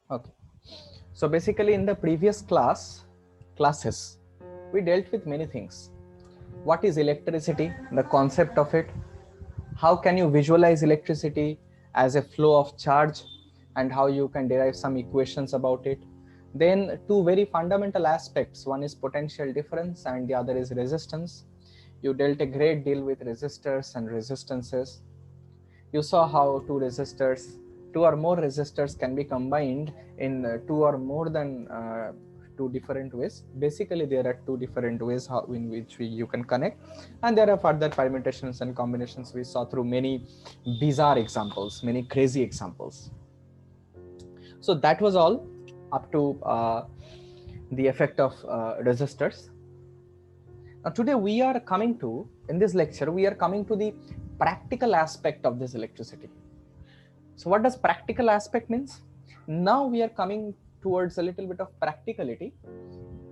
Okay. So basically in the previous classes, we dealt with many things. What is electricity? The concept of it. How can you visualize electricity as a flow of charge and how you can derive some equations about it. Then two very fundamental aspects. One is potential difference and the other is resistance. You dealt a great deal with resistors and resistances. You saw how two or more resistors can be combined in two or more than two different ways. Basically, there are two different ways in which you can connect, and there are further permutations and combinations we saw through many bizarre examples, many crazy examples. So that was all up to the effect of resistors. Now today we are coming to, in this lecture, we are coming to the practical aspect of this electricity. So what does practical aspect means? Now we are coming towards a little bit of practicality.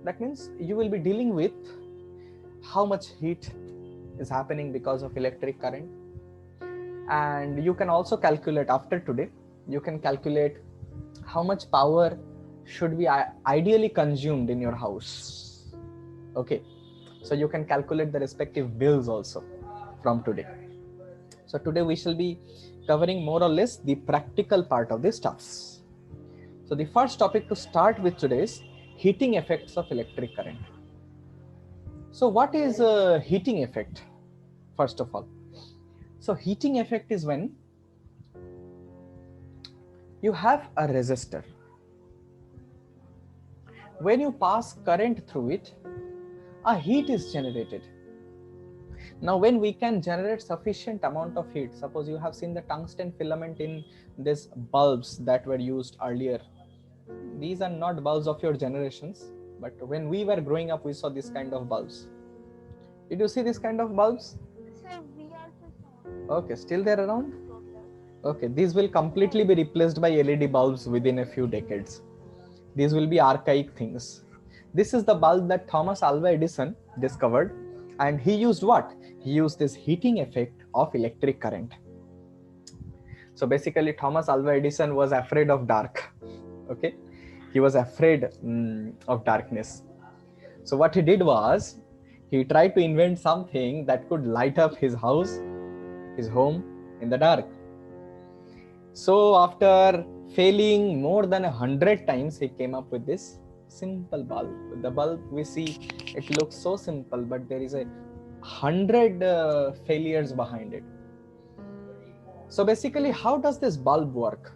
That means you will be dealing with how much heat is happening because of electric current. And you can also calculate after today, you can calculate how much power should be ideally consumed in your house. Okay. So you can calculate the respective bills also from today. So today we shall be covering more or less the practical part of the stuffs. So the first topic to start with today is heating effects of electric current. So what is a heating effect? First of all, so heating effect is when you have a resistor. When you pass current through it, a heat is generated. Now when we can generate sufficient amount of heat, suppose you have seen the tungsten filament in these bulbs that were used earlier. These are not bulbs of your generations, but when we were growing up we saw this kind of bulbs. Did you see this kind of bulbs? Sir, we also saw. Okay, still they're around? Okay, these will completely be replaced by LED bulbs within a few decades. These will be archaic things. This is the bulb that Thomas Alva Edison discovered, and he used what? He used this heating effect of electric current. So basically Thomas Alva Edison was afraid of dark. Okay, he was afraid of darkness. So what he did was he tried to invent something that could light up his house, his home in the dark. So after failing more than 100 times, he came up with this simple bulb. The bulb we see, it looks so simple, but there is a 100 failures behind it. So basically, how does this bulb work?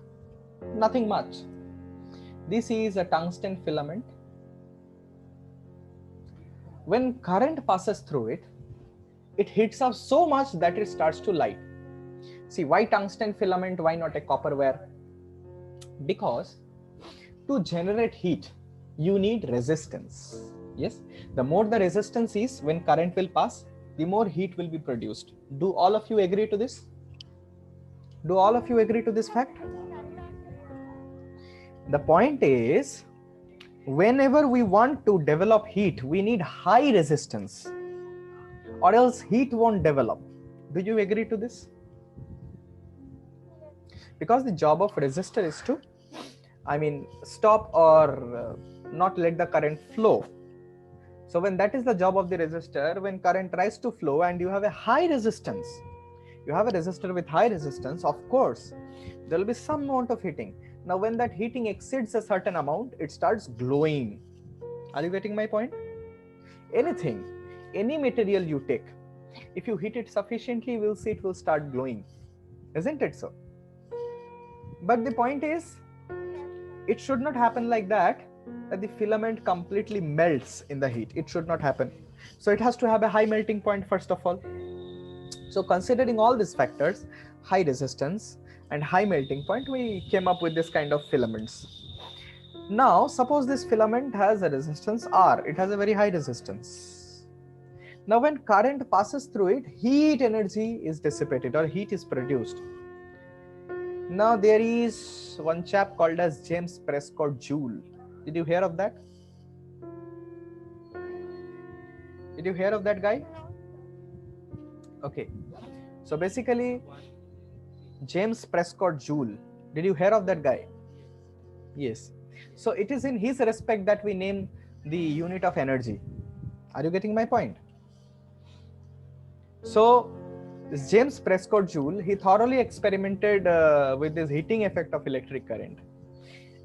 Nothing much. This is a tungsten filament. When current passes through it, it heats up so much that it starts to light. See, why tungsten filament? Why not a copper wire? Because to generate heat, you need resistance. Yes, the more the resistance is when current will pass, the more heat will be produced. Do all of you agree to this? Do all of you agree to this fact? The point is, whenever we want to develop heat, we need high resistance, or else heat won't develop. Do you agree to this? Because the job of resistor is to, stop or not let the current flow. So when that is the job of the resistor, when current tries to flow and you have a high resistance, you have a resistor with high resistance, of course, there will be some amount of heating. Now when that heating exceeds a certain amount, it starts glowing. Are you getting my point? Anything, any material you take, if you heat it sufficiently, we'll see it will start glowing. Isn't it so? But the point is, it should not happen like that the filament completely melts in the heat. It should not happen. So it has to have a high melting point first of all. So considering all these factors, high resistance and high melting point, we came up with this kind of filaments. Now suppose this filament has a resistance R. It has a very high resistance. Now when current passes through it, heat energy is dissipated or heat is produced. Now there is one chap called as James Prescott Joule. Did you hear of that? Did you hear of that guy? Okay. So basically, James Prescott Joule. Did you hear of that guy? Yes. So it is in his respect that we name the unit of energy. Are you getting my point? So this James Prescott Joule, he thoroughly experimented with this heating effect of electric current.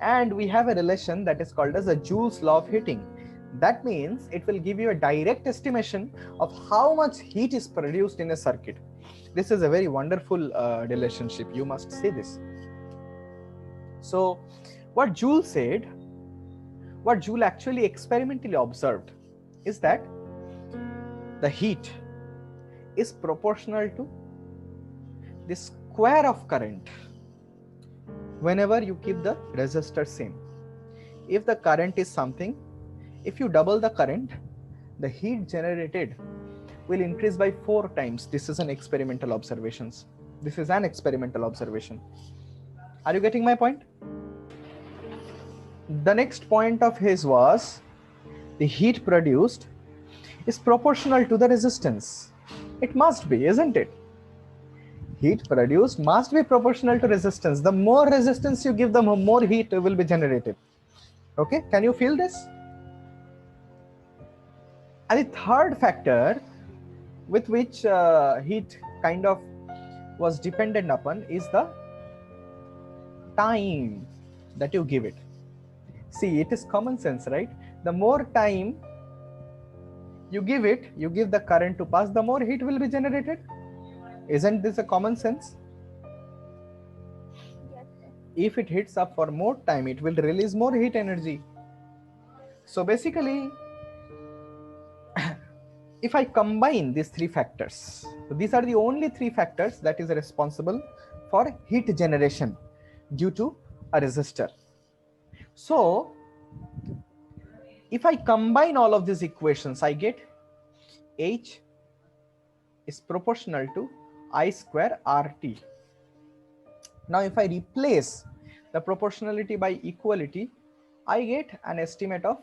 And we have a relation that is called as the Joule's law of heating. That means it will give you a direct estimation of how much heat is produced in a circuit. This is a very wonderful relationship. You must see this. So what Joule said, what Joule actually experimentally observed is that the heat is proportional to the square of current whenever you keep the resistor same. If the current is something, if you double the current, the heat generated will increase by 4 times. This is an experimental observation. This is an experimental observation. Are you getting my point? The next point of his was the heat produced is proportional to the resistance. It must be, isn't it? Heat produced must be proportional to resistance. The more resistance you give, the more heat will be generated. Okay, can you feel this? And the third factor with which heat kind of was dependent upon is the time that you give it. See, it is common sense, right? The more time you give it, you give the current to pass, the more heat will be generated. Isn't this a common sense? Yes, sir. If it heats up for more time, it will release more heat energy. So basically, if I combine these three factors, so these are the only three factors that is responsible for heat generation due to a resistor. So if I combine all of these equations, I get H is proportional to I square RT. Now if I replace the proportionality by equality, I get an estimate of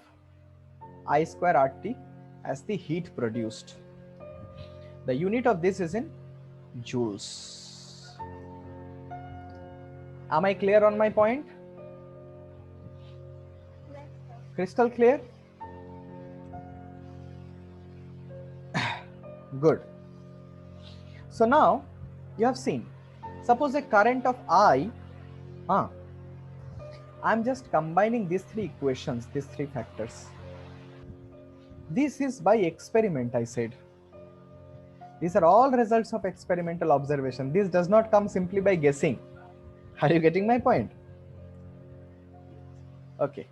I square RT as the heat produced. The unit of this is in joules. Am I clear on my point? Yes, sir. Crystal clear? Good. So now you have seen, suppose a current of I, I'm just combining these three equations, these three factors. This is by experiment, I said. These are all results of experimental observation. This does not come simply by guessing. Are you getting my point? Okay.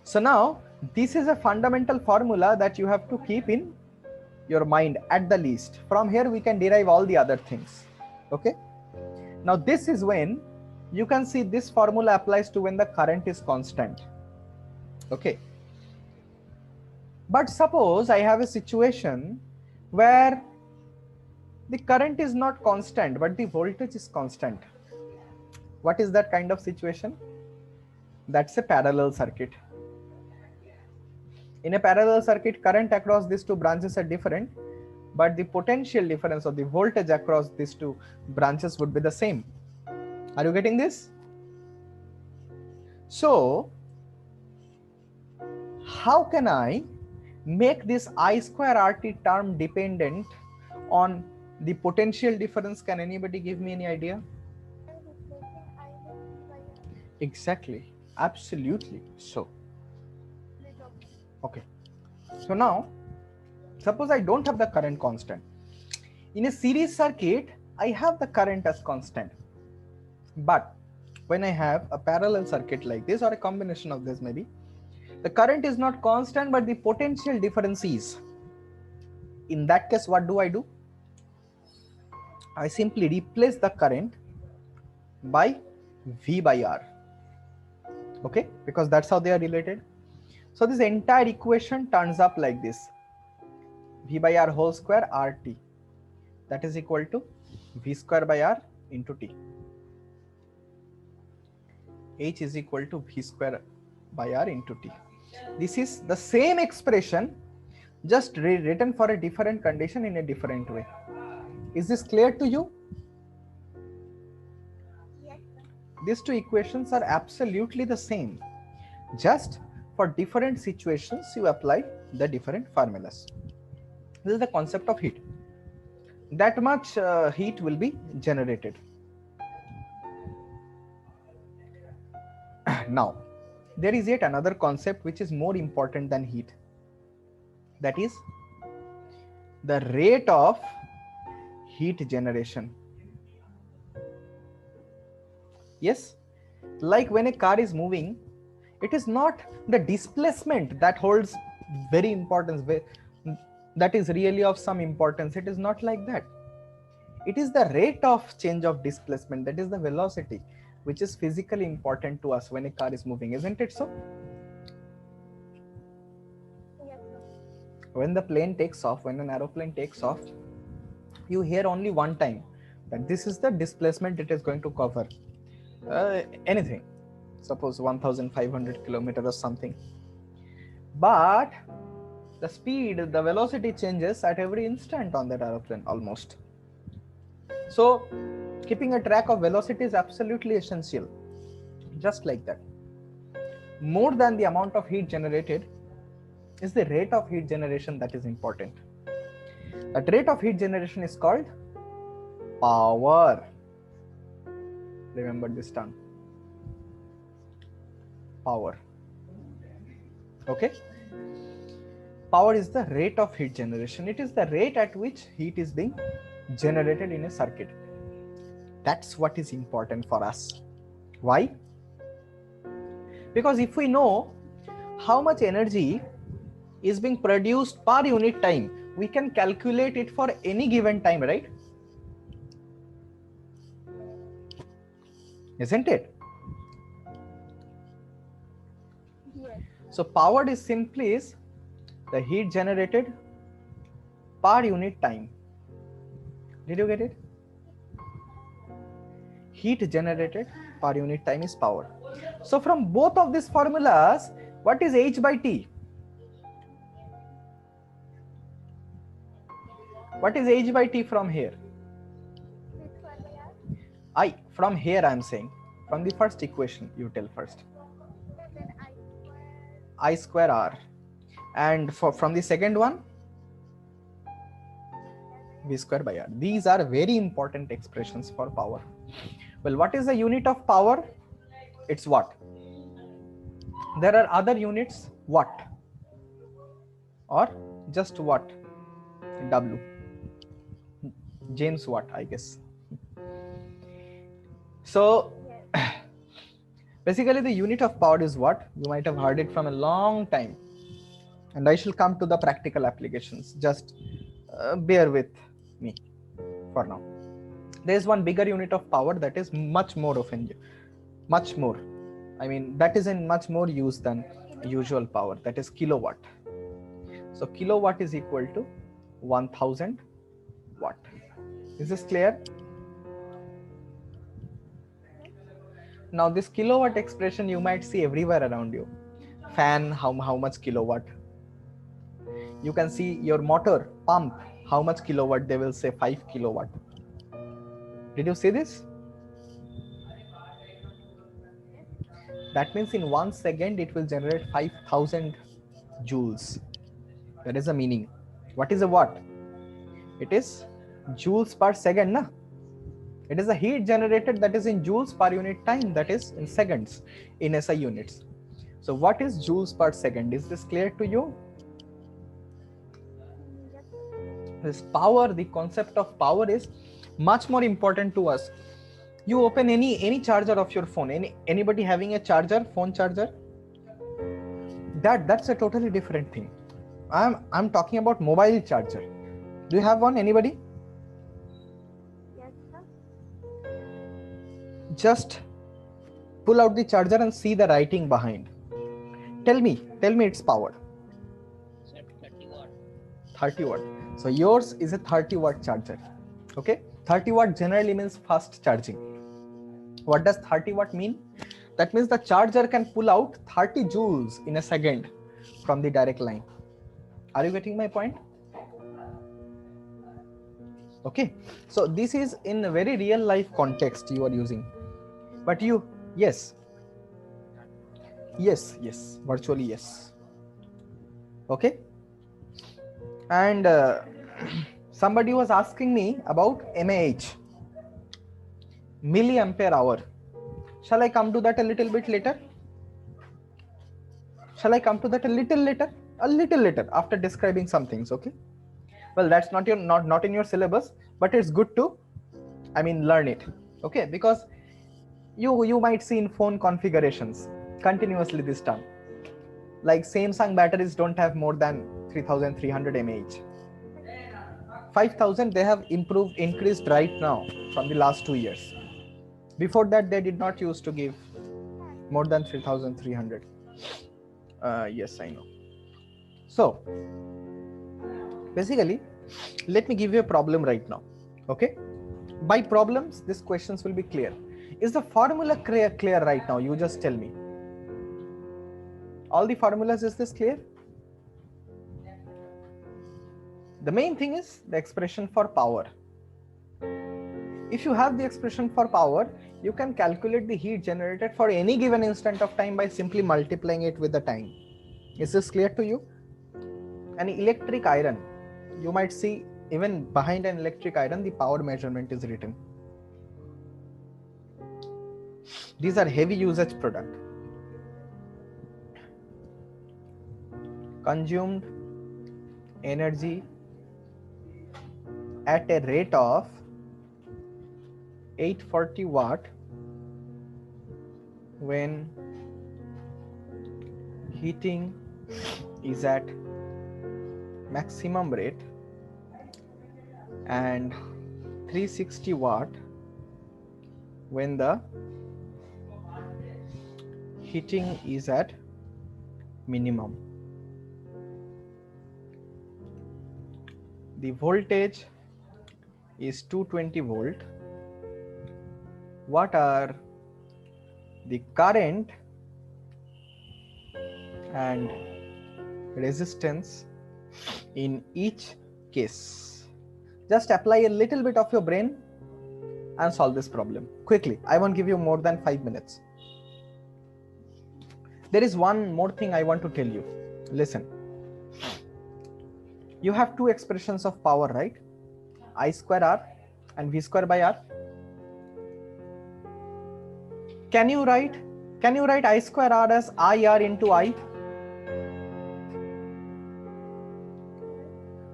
So now this is a fundamental formula that you have to keep in your mind at the least. From here we can derive all the other things. Okay. Now this is when you can see this formula applies to when the current is constant. Okay. But suppose I have a situation where the current is not constant, but the voltage is constant. What is that kind of situation? That's a parallel circuit. In a parallel circuit, current across these two branches are different, but the potential difference or the voltage across these two branches would be the same. Are you getting this? So, how can I make this I square RT term dependent on the potential difference? Can anybody give me any idea? By replacing I with V by R. Exactly. Absolutely. So, Split of it. okay. So now, suppose I don't have the current constant. In a series circuit, I have the current as constant. But when I have a parallel circuit like this or a combination of this maybe, the current is not constant, but the potential difference is. In that case, what do? I simply replace the current by V by R. Okay, because that's how they are related. So this entire equation turns up like this. V by R whole square RT. That is equal to V square by R into T. H is equal to V square by R into T. This is the same expression, just written for a different condition in a different way. Is this clear to you? Yes, sir. These two equations are absolutely the same. Just for different situations, you apply the different formulas. This is the concept of heat. That much heat will be generated. Now, there is yet another concept which is more important than heat. That is the rate of heat generation. Yes, like when a car is moving, it is not the displacement that holds very importance, that is really of some importance. It is not like that. It is the rate of change of displacement, that is the velocity, which is physically important to us when a car is moving, isn't it so? Yes, sir. When the plane takes off, when an aeroplane takes off, you hear only one time that this is the displacement it is going to cover. Anything, suppose 1500 kilometers or something. But the speed, the velocity changes at every instant on that aeroplane almost. So keeping a track of velocity is absolutely essential. Just like that, more than the amount of heat generated is the rate of heat generation that is important. That rate of heat generation is called power. Remember this term, power. Okay, power is the rate of heat generation. It is the rate at which heat is being generated in a circuit. That's what is important for us. Why? Because if we know how much energy is being produced per unit time, we can calculate it for any given time, right? Isn't it? Yes. So power is simply the heat generated per unit time. Did you get it? Heat generated per unit time is power. So from both of these formulas, what is H by T? What is H by T from here? V square by R. From here I am saying, from the first equation you tell first. Then I square R. And from the second one, V square by R. These are very important expressions for power. Well, what is the unit of power? It's watt. There are other units, watt or just watt, W. James Watt, I guess. So Yes. basically the unit of power is watt. You might have heard it from a long time, and I shall come to the practical applications. Just bear with me for now. There is one bigger unit of power that is much more often, much more. I mean, that is in much more use than usual power. That is kilowatt. So kilowatt is equal to 1000 watt. Is this clear? Now this kilowatt expression you might see everywhere around you. Fan, how much kilowatt? You can see your motor, pump, how much kilowatt? They will say 5 kilowatt. Did you see this? That means in 1 second it will generate 5000 joules. That is the meaning. What is a watt? It is joules per second, na? It is the heat generated that is in joules per unit time, that is in seconds, in SI units. So what is joules per second? Is this clear to you? Yes. This power, the concept of power is much more important to us. You open any charger of your phone, anybody having a charger, phone charger, that's a totally different thing. I'm talking about mobile charger. Do you have one, anybody? Yes, sir. Just pull out the charger and see the writing behind. Tell me its power. 30 watt. 30 watt. So yours is a 30 watt charger. Okay, 30 watt generally means fast charging. What does 30 watt mean? That means the charger can pull out 30 joules in a second from the direct line. Are you getting my point? Okay, so this is in a very real life context you are using, but you Yes. Yes, virtually yes. Okay. And somebody was asking me about MAH, milliampere hour. Shall I come to that a little bit later? Shall I come to that a little later? A little later after describing some things, okay? Well, that's not in your syllabus, but it's good to, learn it, okay? Because you might see in phone configurations continuously this term. Like Samsung batteries don't have more than 3300 mAh. 5000 they have increased right now from the last 2 years. Before that they did not used to give more than 3300. Yes, I know. So basically, let me give you a problem right now, okay? By problems, these questions will be clear. Is the formula clear right now? You just tell me. All the formulas, is this clear? The main thing is the expression for power. If you have the expression for power, you can calculate the heat generated for any given instant of time by simply multiplying it with the time. Is this clear to you? An electric iron, you might see even behind an electric iron, the power measurement is written. These are heavy usage product. Consumed energy at a rate of 840 watt when heating is at maximum rate, and 360 watt when the heating is at minimum. The voltage is 220 volt. What are the current and resistance in each case? Just apply a little bit of your brain and solve this problem quickly. I won't give you more than 5 minutes. There is one more thing I want to tell you. Listen. You have two expressions of power, right? I square R and V square by R. Can you write I square R as IR into I?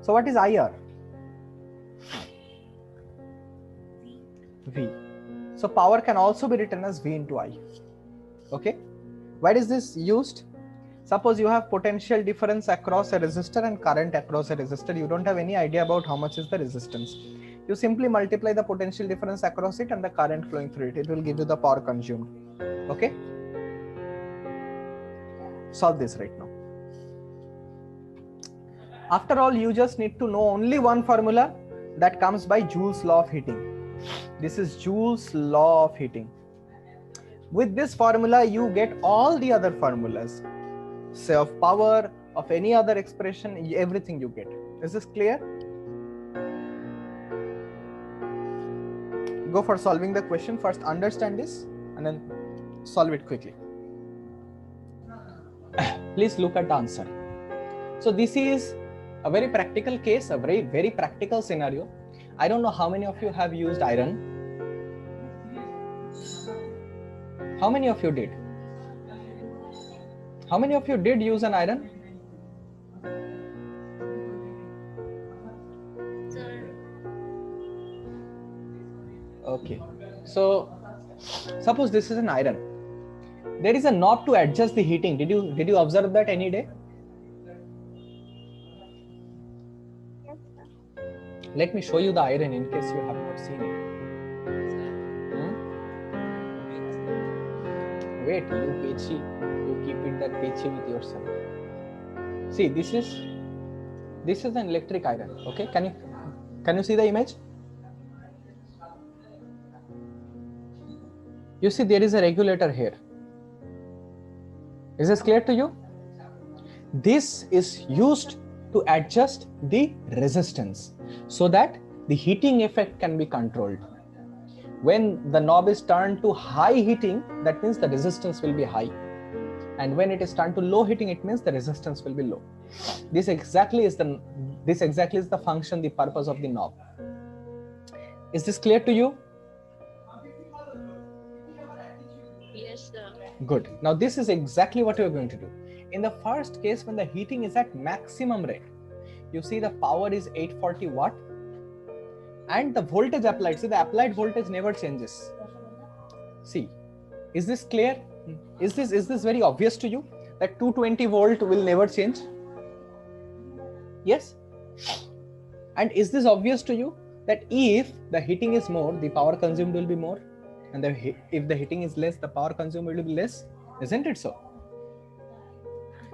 So what is IR? V. So power can also be written as V into I. Okay. Why is this used? Suppose you have potential difference across a resistor and current across a resistor. You don't have any idea about how much is the resistance. You simply multiply the potential difference across it and the current flowing through it. It will give you the power consumed. Okay? Solve this right now. After all, you just need to know only one formula that comes by Joule's law of heating. This is Joule's law of heating. With this formula, you get all the other formulas. Say of power, of any other expression, everything you get. Is this clear? Go for solving the question. First understand this and then solve it quickly. Please look at the answer. So this is a very practical case, a very practical scenario. I don't know how many of you have used iron. How many of you did? How many of you did use an iron? Okay. So suppose this is an iron. There is a knob to adjust the heating. Did you observe that any day? Yes, sir. Let me show you the iron in case you have not seen it. Wait, you peachy, you keep it that peachy with yourself. See, this is an electric iron. Okay, can you see the image? You see there is a regulator here. Is this clear to you? This is used to adjust the resistance so that the heating effect can be controlled. When the knob is turned to high heating, that means the resistance will be high. And when it is turned to low heating, it means the resistance will be low. This exactly is the function, the purpose of the knob. Is this clear to you? Yes, sir. Good. Now this is exactly what we are going to do. In the first case, when the heating is at maximum rate, you see the power is 840 watt and the voltage applied, see the applied voltage never changes. See, is this clear? Is this very obvious to you that 220 volt will never change? Yes? And is this obvious to you that if the heating is more, the power consumed will be more, and if the heating is less, the power consumed will be less? Isn't it so?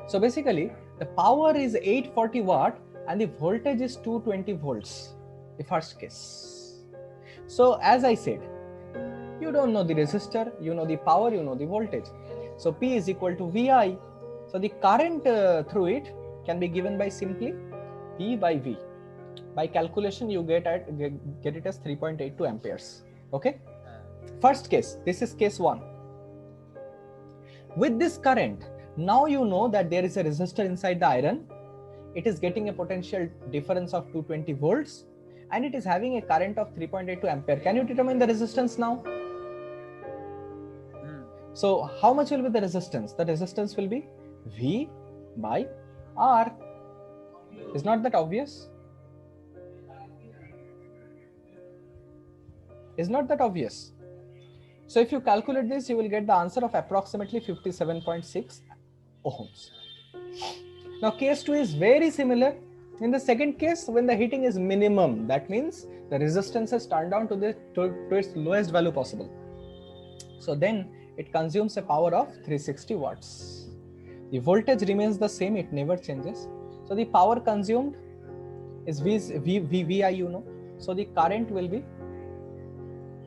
So basically, the power is 840 watt and the voltage is 220 volts, the first case. So as I said, you don't know the resistor, you know the power, you know the voltage. So P is equal to VI. So the current through it can be given by simply P by V. By calculation, you get it as 3.82 amperes. Okay. First case, this is case 1. With this current, now you know that there is a resistor inside the iron. It is getting a potential difference of 220 volts and it is having a current of 3.82 ampere. Can you determine the resistance now? So how much will be the resistance? The resistance will be V by R. Is not that obvious? Is not that obvious? So if you calculate this, you will get the answer of approximately 57.6 ohms. Now case 2 is very similar. In the second case, when the heating is minimum, that means the resistance is turned down to its lowest value possible. So then it consumes a power of 360 watts. The voltage remains the same, it never changes. So the power consumed is VI, you know. So the current will be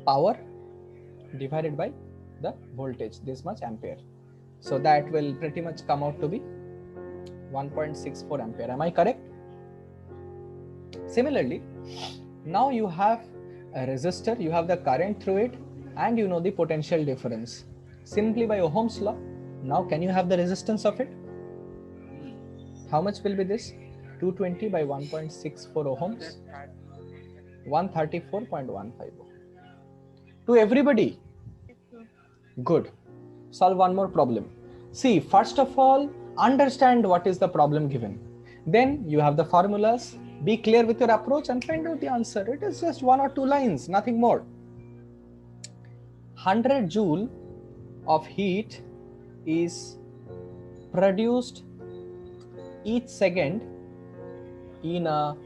power divided by the voltage, this much ampere. So that will pretty much come out to be 1.64 ampere. Am I correct? Similarly, now you have a resistor, you have the current through it, and you know the potential difference. Simply by Ohm's law, now can you have the resistance of it? How much will be this? 220 by 1.64 ohms, 134.15. To everybody? Good. Solve one more problem. See, first of all, understand what is the problem given. Then you have the formulas. Be clear with your approach and find out the answer. It is just 1 or 2 lines, nothing more. 100 joule of heat is produced each second in a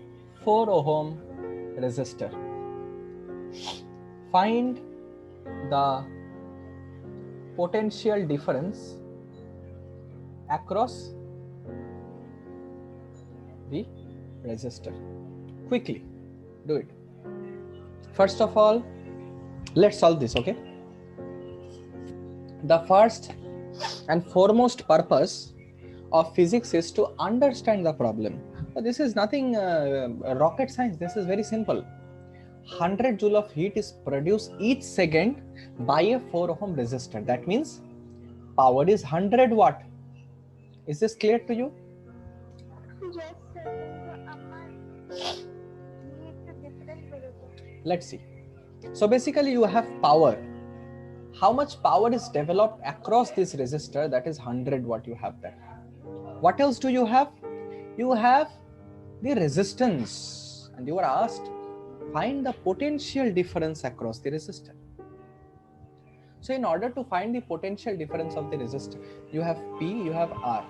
4 ohm resistor. Find the potential difference across the resistor. Quickly do it. First of all, let's solve this, okay? The first and foremost purpose of physics is to understand the problem. But this is nothing rocket science. This is very simple. 100 joule of heat is produced each second by a 4 ohm resistor. That means power is 100 watt. Is this clear to you? Yes, sir. Let's see. So basically you have power. How much power is developed across this resistor? That is 100 watt you have there. What else do you have? You have the resistance, and you are asked find the potential difference across the resistor. So in order to find the potential difference of the resistor, you have P, you have R.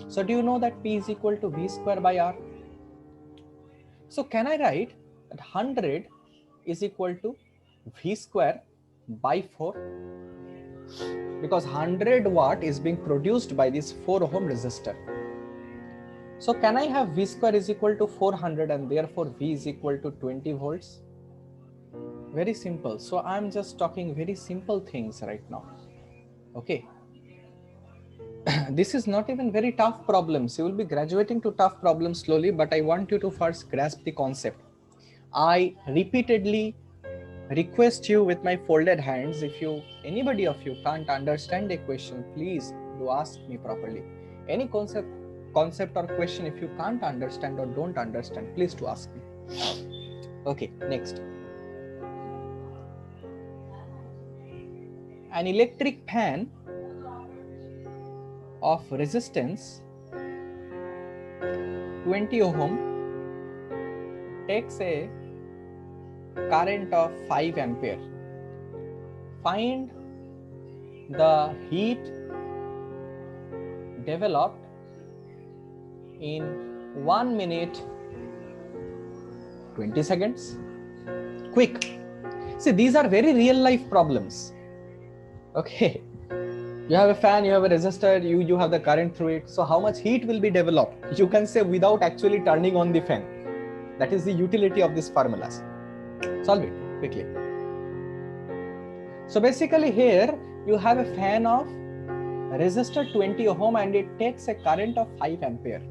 So do you know that P is equal to V square by R? So can I write that 100 is equal to V square by 4? Because 100 watt is being produced by this 4 ohm resistor. So can I have V square is equal to 400 and therefore V is equal to 20 volts? Very simple. So I'm just talking very simple things right now. Okay. This is not even very tough problems. You will be graduating to tough problems slowly, but I want you to first grasp the concept. I repeatedly request you with my folded hands, if anybody of you can't understand a question, please do ask me properly. Any concept or question, if you can't understand or don't understand, please do ask me. Okay, next. An electric fan of resistance 20 ohm takes a current of 5 ampere. Find the heat developed in 1 minute 20 seconds. Quick. See, these are very real life problems. Okay. You have a fan, you have a resistor, you have the current through it. So how much heat will be developed? You can say without actually turning on the fan. That is the utility of these formulas. Solve it quickly. So basically here you have a fan of resistor 20 ohm and it takes a current of 5 ampere.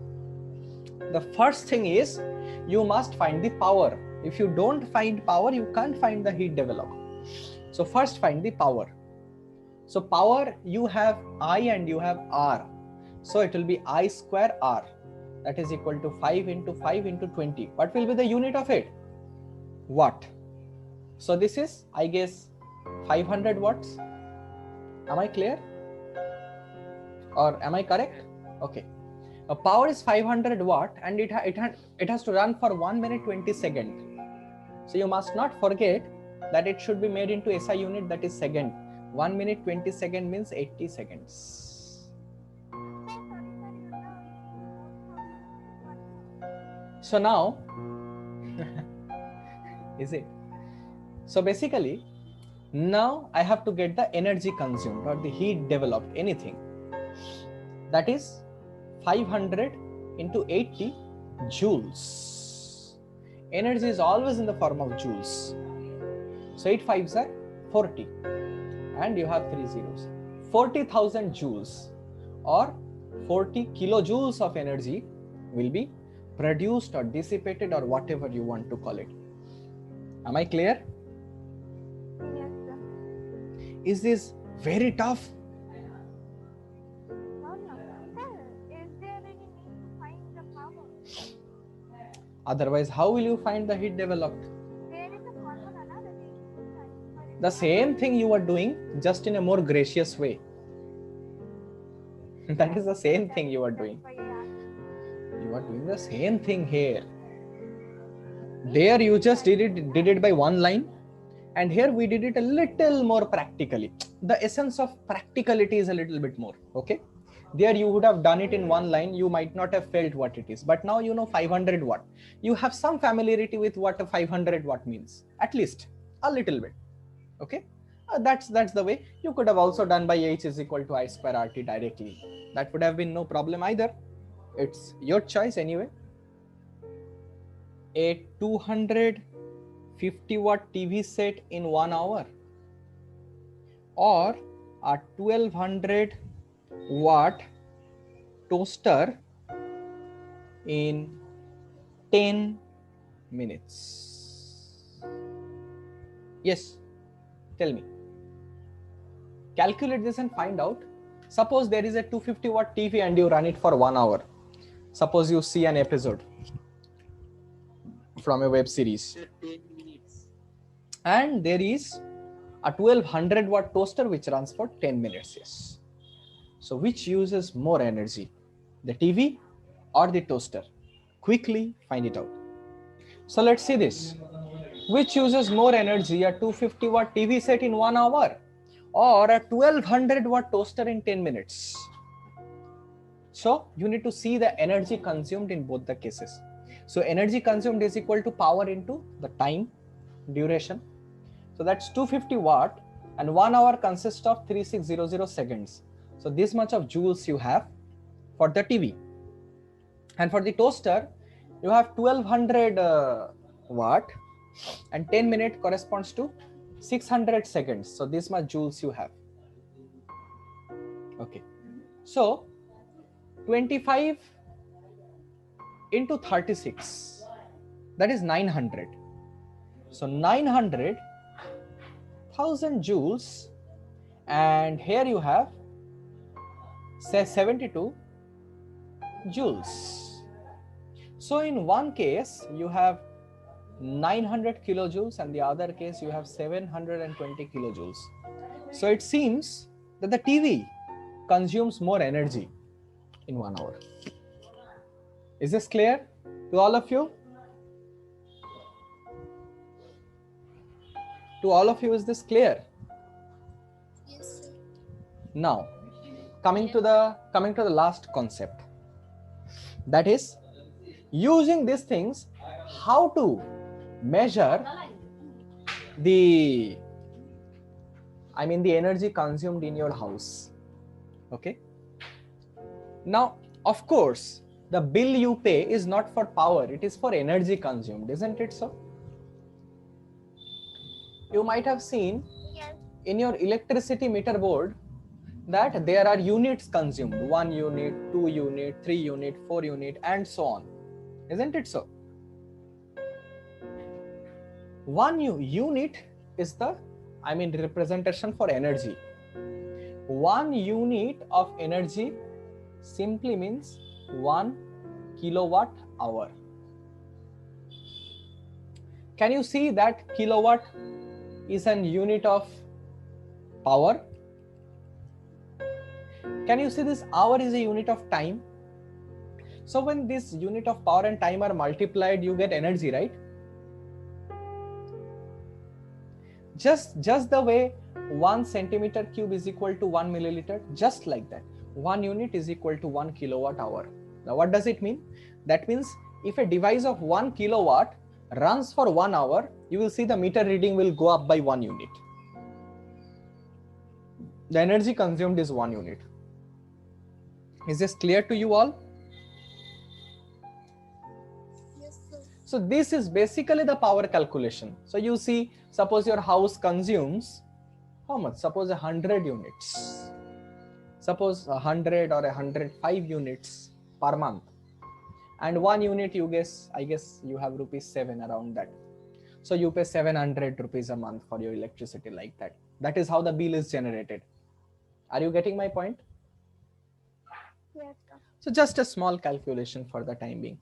The first thing is you must find the power. If you don't find power, you can't find the heat developed. So first find the power. So power, you have I and you have R. So it will be I square R. That is equal to 5 into 5 into 20. What will be the unit of it? Watt. So this is, I guess, 500 watts. Am I clear? Or am I correct? Okay. A power is 500 watt and it has to run for 1 minute 20 seconds. So you must not forget that it should be made into SI unit, that is second. 1 minute 20 seconds means 80 seconds. So now, is it? So basically, now I have to get the energy consumed or the heat developed, anything. That is 500 into 80 joules. Energy is always in the form of joules. So 8 5s are 40. And you have 3 zeros. 40,000 joules or 40 kilojoules of energy will be produced or dissipated or whatever you want to call it. Am I clear? Yes, sir. Is this very tough? No, no. Sir, is there any need to find the power? Otherwise, how will you find the heat developed? There is a formula, na, that is The same thing you are doing, just in a more gracious way. That is the same thing you are doing. You are doing the same thing here. There you just did it by one line, and here we did it a little more practically. The essence of practicality is a little bit more. Okay. There you would have done it in one line, you might not have felt what it is. But now you know 500 watt. You have some familiarity with what a 500 watt means, at least a little bit. Okay, that's the way. You could have also done by H is equal to I square RT directly. That would have been no problem either. It's your choice anyway. A 250 watt TV set in 1 hour or a 1200 watt toaster in 10 minutes. Yes. Tell me. Calculate this and find out. Suppose there is a 250 watt TV and you run it for 1 hour. Suppose you see an episode from a web series. 10 minutes. And there is a 1200 watt toaster which runs for 10 minutes. Yes. So which uses more energy? The TV or the toaster? Quickly find it out. So let's see this. Which uses more energy, a 250 watt TV set in 1 hour or a 1200 watt toaster in 10 minutes? So you need to see the energy consumed in both the cases. So energy consumed is equal to power into the time duration. So that's 250 watt and 1 hour consists of 3600 seconds. So this much of joules you have for the TV. And for the toaster, you have 1200 watt and 10 minutes corresponds to 600 seconds. So this much joules you have. Okay. So 25 into 36, that is 900. So 900 1000 joules, and here you have say 72 joules. So in one case you have 900 kilojoules and the other case you have 720 kilojoules. So it seems that the TV consumes more energy in 1 hour. Is this clear to all of you? To all of you, is this clear? Yes, sir. Now, coming to the last concept, that is using these things, how to measure the energy consumed in your house. Okay. Now, of course, the bill you pay is not for power, it is for energy consumed, isn't it so? You might have seen Yes. in your electricity meter board that there are units consumed, 1 unit, 2 unit, 3 unit, 4 unit, and so on. Isn't it so? 1 unit is the representation for energy. 1 unit of energy simply means 1 kilowatt hour. Can you see that kilowatt is an unit of power? Can you see this hour is a unit of time? So when this unit of power and time are multiplied, you get energy, right? Just the way 1 centimeter cube is equal to 1 milliliter, just like that. 1 unit is equal to 1 kilowatt hour. Now what does it mean? That means if a device of 1 kilowatt runs for 1 hour, you will see the meter reading will go up by 1 unit. The energy consumed is 1 unit. Is this clear to you all? Yes, sir. So this is basically the power calculation. So you see, suppose your house consumes how much? Suppose 100 units. Suppose 100 or 105 units per month. And 1 unit I guess you have rupees 7 around that. So you pay 700 rupees a month for your electricity like that. That is how the bill is generated. Are you getting my point? Yes, sir. So just a small calculation for the time being.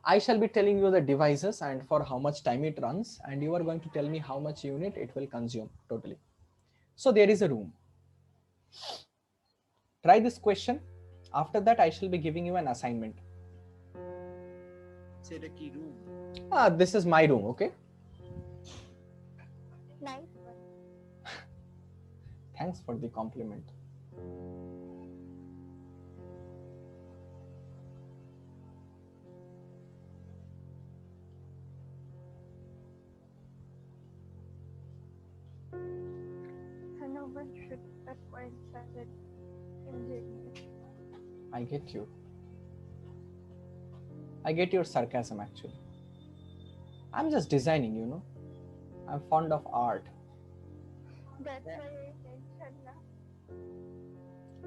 I shall be telling you the devices and for how much time it runs, and you are going to tell me how much unit it will consume totally. So there is a room. Try this question. After that, I shall be giving you an assignment. Say the key room. This is my room, okay? Nice one. Thanks for the compliment. So no one should acquire salad engineer. I get you. I get your sarcasm actually. I'm just designing, you know. I'm fond of art. That's why I mentioned now.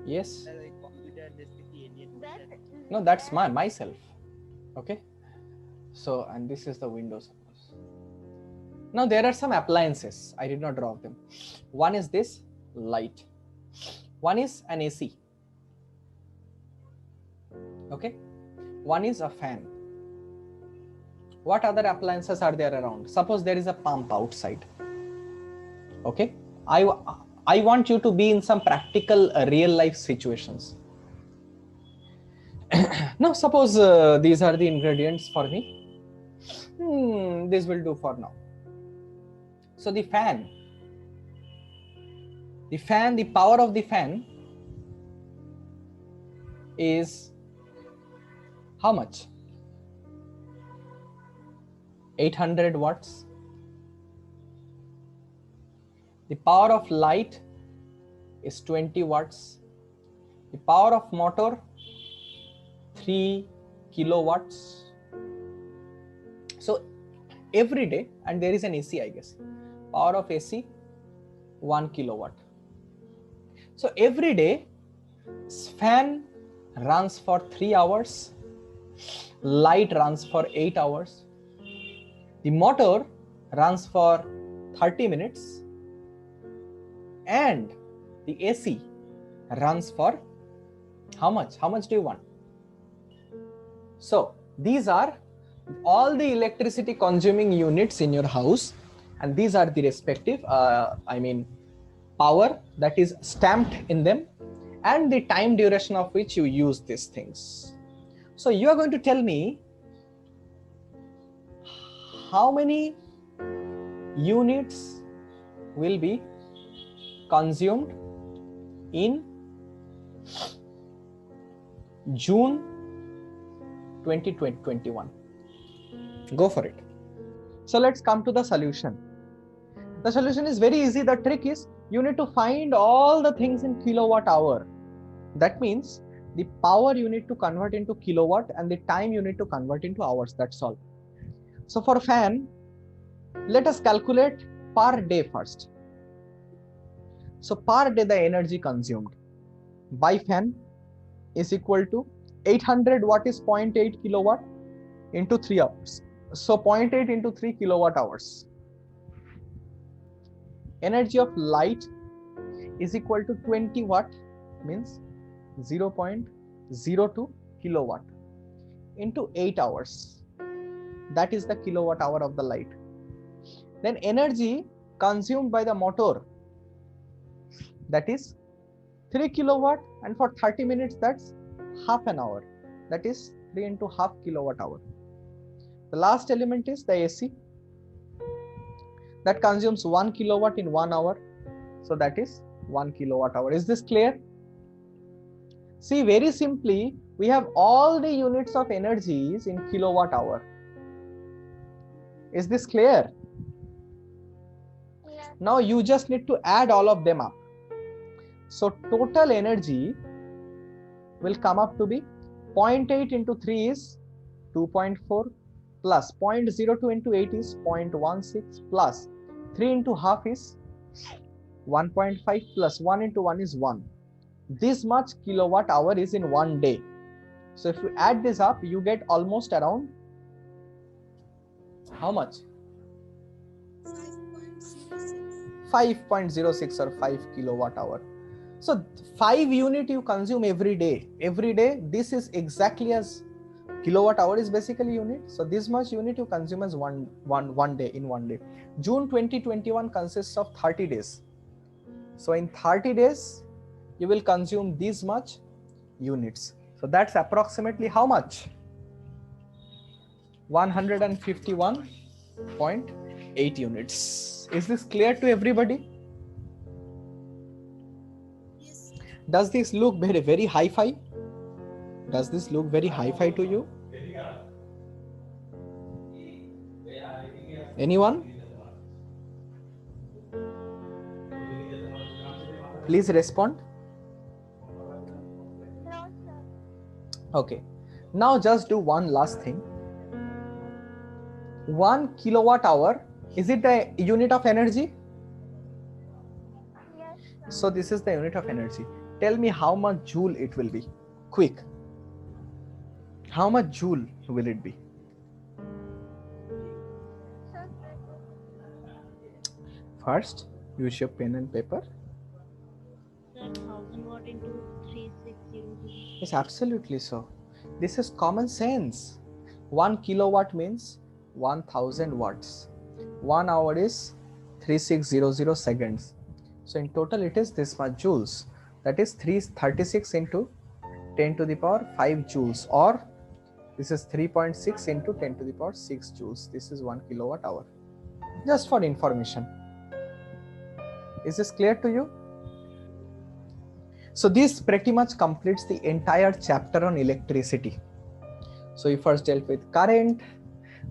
Yes. Like computer, this is the alien. That No, that's myself. Okay. So, and this is the window suppose. Now there are some appliances. I did not draw them. One is this light. One is an AC. Okay. One is a fan. What other appliances are there around? Suppose there is a pump outside. Okay. I want you to be in some practical real life situations. Now suppose these are the ingredients for me. This will do for now. So the power of the fan is how much? 800 watts. The power of light is 20 watts. The power of motor 3 kilowatts. So every day, and there is an AC, I guess. Power of AC 1 kilowatt. So every day, fan runs for 3 hours, light runs for 8 hours, the motor runs for 30 minutes, and the AC runs for how much? How much do you want? So these are all the electricity consuming units in your house, and these are the respective power that is stamped in them and the time duration of which you use these things. So you are going to tell me how many units will be consumed in June 2021. Go for it. So let's come to the solution. The solution is very easy. The trick is you need to find all the things in kilowatt hour. That means the power you need to convert into kilowatt and the time you need to convert into hours. That's all. So for fan, let us calculate per day first. So per day the energy consumed by fan is equal to 800 watt is 0.8 kilowatt into 3 hours. So 0.8 into 3 kilowatt hours. Energy of light is equal to 20 watt, means 0.02 kilowatt into 8 hours. That is the kilowatt hour of the light. Then energy consumed by the motor, that is 3 kilowatt, and for 30 minutes that's half an hour, that is 3 into half kilowatt hour. The last element is the AC that consumes 1 kilowatt in 1 hour, so that is 1 kilowatt hour. Is this clear? See, very simply we have all the units of energies in kilowatt hour. Is this clear? Yes. Now you just need to add all of them up. So total energy will come up to be 0.8 into 3 is 2.4 plus 0.02 into 8 is 0.16 plus 3 into half is 1.5 plus 1 into 1 is 1. This much kilowatt hour is in one day. So if you add this up, you get almost around how much? 5.06. 5.06 or 5 kilowatt hour. So 5 unit you consume every day. Every day, this is exactly as kilowatt hour is basically unit. So this much unit you consume as one day in one day. June 2021 consists of 30 days. So in 30 days, you will consume this much units. So that's approximately how much? 151.8 units. Is this clear to everybody? Yes, Does this look very hi-fi? Does this look very hi-fi to you? Anyone? Please respond. No, sir. Okay. Now just do one last thing. 1 kilowatt hour, is it a unit of energy? Yes, sir. So this is the unit of energy. Tell me how much joule it will be. Quick. How much joule will it be? Sir, First, use your pen and paper. Sir, 1000 watt into 3600. Yes, absolutely so. This is common sense. 1 kilowatt means 1000 watts. 1 hour is 3600 seconds. So in total it is this much joules. That is 336 into 10 to the power 5 joules, or this is 3.6 into 10 to the power 6 joules. This is 1 kilowatt hour. Just for information. Is this clear to you? So this pretty much completes the entire chapter on electricity. So we first dealt with current,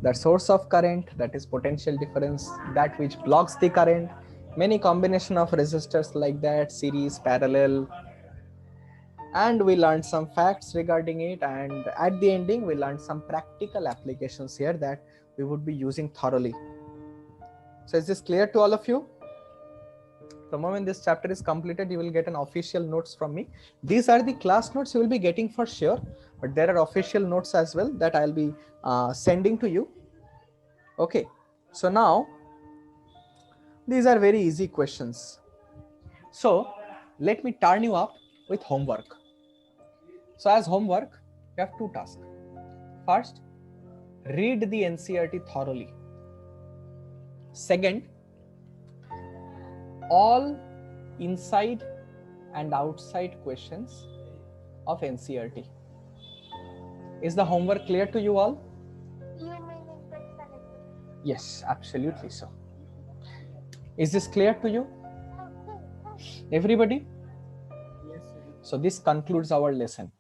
the source of current, that is potential difference, that which blocks the current, many combination of resistors like that, series, parallel, and we learned some facts regarding it, and at the ending we learned some practical applications here that we would be using thoroughly. So is this clear to all of you? The moment this chapter is completed, you will get an official notes from me. These are the class notes you will be getting for sure, but there are official notes as well that I'll be sending to you. Okay, so now these are very easy questions. So let me turn you up with homework. So as homework, you have two tasks. First, read the NCERT thoroughly. Second, all inside and outside questions of NCERT. Is the homework clear to you all? You mean interconnected? Yes, absolutely so. Is this clear to you, everybody? Yes, sir. So this concludes our lesson.